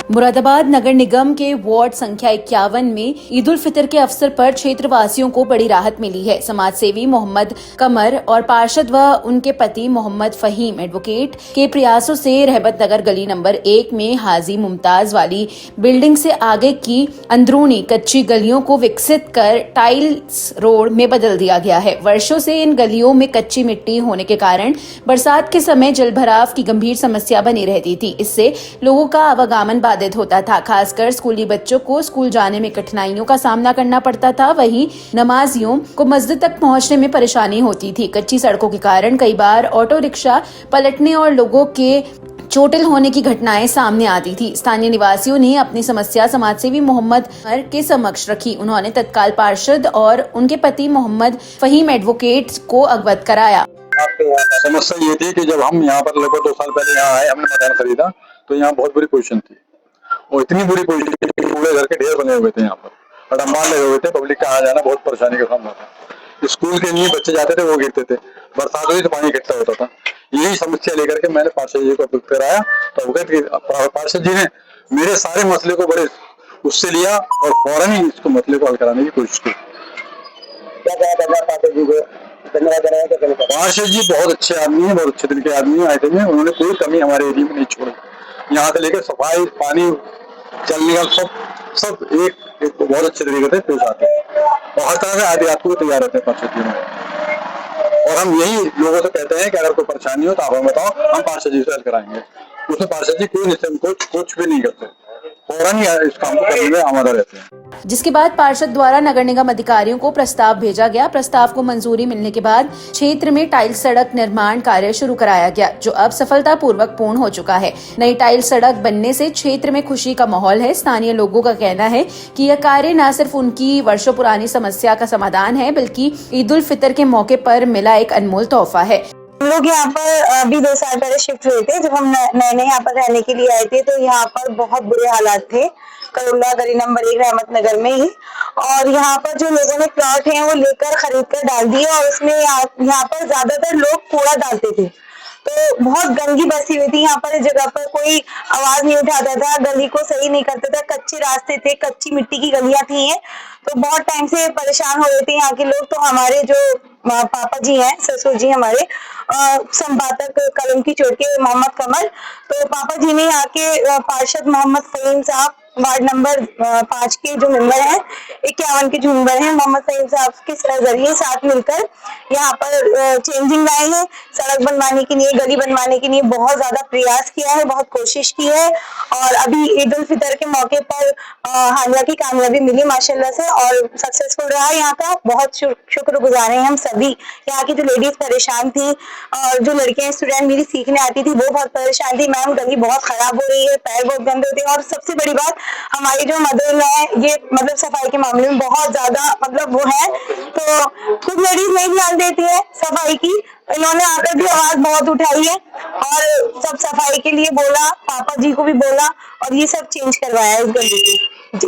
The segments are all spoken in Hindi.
मुरादाबाद नगर निगम के वार्ड संख्या 51 में ईद उल फितर के अवसर पर क्षेत्रवासियों को बड़ी राहत मिली है। समाज सेवी मोहम्मद कमर और पार्षद व उनके पति मोहम्मद फहीम एडवोकेट के प्रयासों से रहमत नगर गली नंबर 1 में हाजी मुमताज वाली बिल्डिंग से आगे की अंदरूनी कच्ची गलियों को विकसित कर टाइल्स रोड में बदल दिया गया है। वर्षों से इन गलियों में कच्ची मिट्टी होने के कारण बरसात के समय जलभराव की गंभीर समस्या बनी रहती थी। इससे लोगों का आवागमन बाधित होता था। खासकर स्कूली बच्चों को स्कूल जाने में कठिनाइयों का सामना करना पड़ता था। वहीं नमाजियों को मस्जिद तक पहुंचने में परेशानी होती थी। कच्ची सड़कों के कारण कई बार ऑटो रिक्शा पलटने और लोगों के चोटिल होने की घटनाएं सामने आती थी। स्थानीय निवासियों ने अपनी समस्या समाजसेवी मोहम्मद कमर के समक्ष रखी। उन्होंने तत्काल पार्षद और उनके पति मोहम्मद फहीम एडवोकेट को अवगत कराया। समस्या ये थी कि जब हम यहाँ पर लगभग 2 साल पहले यहाँ आए, हमने मकान खरीदा तो यहाँ बहुत बुरी पोजीशन थी और इतनी बुरी पोजीशन थी, कूड़े घर के ढेर बने हुए थे। यहाँ पर अडम्बार लगे हुए थे, पब्लिक का आना जाना बहुत परेशानी का सामना था। स्कूल के लिए बच्चे जाते थे वो गिरते थे, बरसात हुई तो पानी इकट्ठा होता था। यही समस्या लेकर के मैंने पार्षद जी को अवगत कराया तो पार्षद जी ने मेरे सारे मसले को बड़े उससे लिया और फौरन ही इसको मसले को हल कराने की कोशिश की। पार्षद जी बहुत अच्छे आदमी है, बहुत अच्छे दिल के आदमी आए थे। उन्होंने कोई कमी हमारे एरिया में नहीं छोड़ी। यहाँ से लेकर सफाई, पानी, चलने का सब एक बहुत अच्छे तरीके से पेश आते हैं और हर तरह से आदिवासी को तैयार रहते हैं पार्षद जी में। और हम यही लोगों से कहते हैं कि अगर कोई परेशानी हो तो आप हमें बताओ, हम पार्षद जी से हल कराएंगे। उसमें पार्षद जी कोई निसंकोच कुछ भी नहीं करते, फौरन ही इस काम को करने में आमादा रहते हैं। जिसके बाद पार्षद द्वारा नगर निगम अधिकारियों को प्रस्ताव भेजा गया। प्रस्ताव को मंजूरी मिलने के बाद क्षेत्र में टाइल सड़क निर्माण कार्य शुरू कराया गया, जो अब सफलतापूर्वक पूर्ण हो चुका है। नई टाइल सड़क बनने से क्षेत्र में खुशी का माहौल है। स्थानीय लोगों का कहना है कि यह कार्य न सिर्फ उनकी वर्षों पुरानी समस्या का समाधान है, बल्कि ईद उल फितर के मौके पर मिला एक अनमोल तोहफा है। हम लोग यहाँ पर अभी 2 साल पहले शिफ्ट हुए थे। जब हम नए यहाँ पर रहने के लिए आए थे तो यहाँ पर बहुत बुरे हालात थे, करुला गली नंबर 1 रहमत नगर में ही। और यहाँ पर जो लोगों ने प्लॉट हैं वो लेकर खरीद कर डाल दिए और उसमें यहाँ पर ज्यादातर लोग कूड़ा डालते थे, तो बहुत गंदगी बसी हुई थी। यहाँ पर इस जगह पर कोई आवाज नहीं उठाता था, गली को सही नहीं करता था, कच्चे रास्ते थे, कच्ची मिट्टी की गलियां थी, तो बहुत टाइम से परेशान हो रहे थे यहाँ के लोग। तो हमारे जो पापा जी हैं, ससुर जी हमारे संपादक कलम की चोट के मोहम्मद कमर, तो पापा जी ने यहाँ के पार्षद मोहम्मद फहीम साहब वार्ड नंबर 5 के जो मेंबर हैं, 51 के जो मेंबर हैं, मोहम्मद फहीम साहब के जरिए साथ मिलकर यहाँ पर चेंजिंग लाए हैं। सड़क बनवाने के लिए, गली बनवाने के लिए बहुत ज्यादा प्रयास किया है, बहुत कोशिश की है और अभी ईद उल फितर के मौके पर हालिया की कामयाबी मिली माशाल्लाह से और सक्सेसफुल रहा। यहाँ का बहुत शुक्रगुजार हैं हम सभी। यहाँ की जो लेडीज परेशान थी और जो लड़कियां स्टूडेंट मेरी सीखने आती थी वो बहुत परेशान थी, मैम गली बहुत खराब हो रही है, पैर बहुत गंदे होते हैं। और सबसे बड़ी बात, हमारी जो मदर है ये मतलब सफाई के मामले में बहुत ज्यादा मतलब वो है, तो कुछ लेडीज नहीं ध्यान देती है सफाई की। इन्होंने आकर भी आवाज बहुत उठाई है और सब सफाई के लिए बोला, पापा जी को भी बोला और ये सब चेंज करवाया इस गली की। जी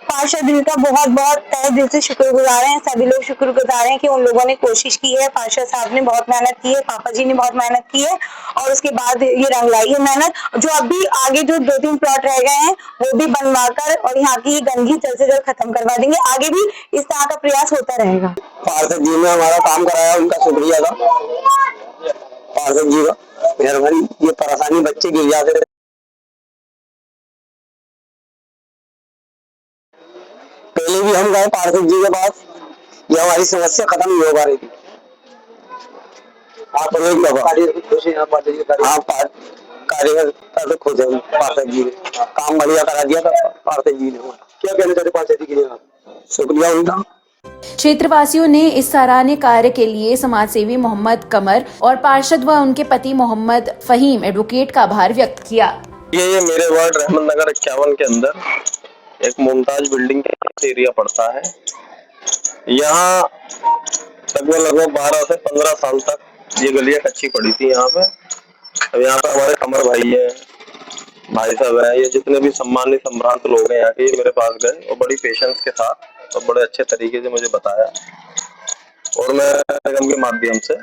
पार्षद जी का बहुत बहुत तहे दिल से शुक्रगुजार हैं। सभी लोग शुक्रगुजार हैं कि उन लोगों ने कोशिश की है। पार्षद साहब ने बहुत मेहनत की है, पापा जी ने बहुत मेहनत की है और उसके बाद ये रंग लाई है मेहनत। जो अभी आगे जो 2-3 प्लॉट रह गए हैं वो भी बनवाकर और यहाँ की गंदगी जल्द से जल्द खत्म करवा देंगे। आगे भी इस तरह का प्रयास होता रहेगा। पार्षद जी ने हमारा काम कराया, उनका शुक्रिया था पार्षद जी का। मेहरबानी, ये परेशानी बच्चे गिर जाते थे, पहले भी हम गए पार्षद जी के पास, ये हमारी समस्या खत्म नहीं हो पा रही थी। आप कार्यकर्ता से खुश है, पार्षद जी ने काम बढ़िया करा दिया था। पार्षद जी ने क्या कहना चाहते पार्षद जी के लिए? शुक्रिया उनका। क्षेत्रवासियों ने इस सराहनीय कार्य के लिए समाजसेवी मोहम्मद कमर और पार्षद व उनके पति मोहम्मद फहीम एडवोकेट का आभार व्यक्त किया। ये मेरे वार्ड रहमत नगर 51 के अंदर एक मुमताज बिल्डिंग का एरिया पड़ता है। यहाँ लगभग 12 से 15 साल तक ये गलियां कच्ची पड़ी थी यहाँ पे। अब यहाँ पे हमारे कमर भाई है, भाई साहब हैं, ये जितने भी सम्मानित संभ्रांत लोग हैं यहाँ के, मेरे पास गए और बड़ी पेशेंस के साथ और बड़े अच्छे तरीके से मुझे बताया और मैं निगम के माध्यम से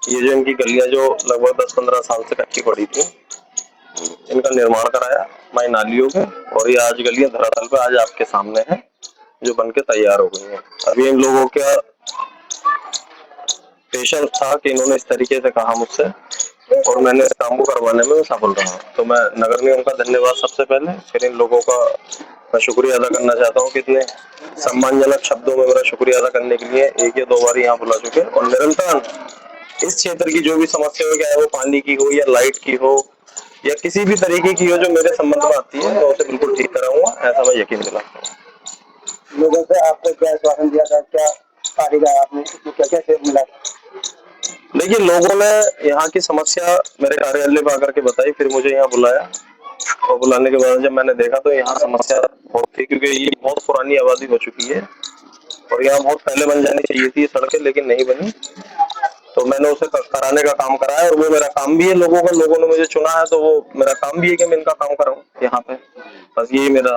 ये जो इनकी गलियां जो लगभग 10-15 साल से कच्ची पड़ी थी इनका निर्माण कराया माई नालियों के, और ये आज गलियां धरातल पे आज आपके सामने है जो बनके तैयार हो गई है। अभी इन लोगों का पेशेंस था कि इन्होंने इस तरीके से कहा मुझसे, और मैंने इस काम को करवाने में सफल रहा। तो मैं नगर निगम का धन्यवाद सबसे पहले, फिर इन लोगों का मैं शुक्रिया अदा करना चाहता हूँ कि इतने सम्मानजनक शब्दों में मेरा शुक्रिया अदा करने के लिए एक या दो बार यहाँ बुला चुके, और निरंतर इस क्षेत्र की जो भी समस्या हो, चाहे वो पानी की हो या लाइट की हो या किसी भी तरीके की हो जो मेरे संबंध में आती है, मैं उसे बिल्कुल ठीक कराऊंगा, ऐसा मैं यकीन दिलाता हूँ। लोगों से आपको क्या आश्वासन दिया था, क्या कार्य किया आपने, क्या क्या सेवा मिला? देखिए, लोगों ने यहाँ की समस्या मेरे कार्यालय में आकर के बताई, फिर मुझे यहाँ बुलाया, और बुलाने के बाद जब मैंने देखा तो यहाँ समस्या बहुत थी, क्योंकि ये बहुत पुरानी आबादी हो चुकी है और यहाँ बहुत पहले बन जानी चाहिए थी सड़कें, लेकिन नहीं बनी। तो मैंने उसे कराने का काम कराया, और वो मेरा काम भी है। लोगों ने मुझे चुना है, तो वो मेरा काम भी है कि मैं इनका काम कराऊं यहाँ पे। बस यही मेरा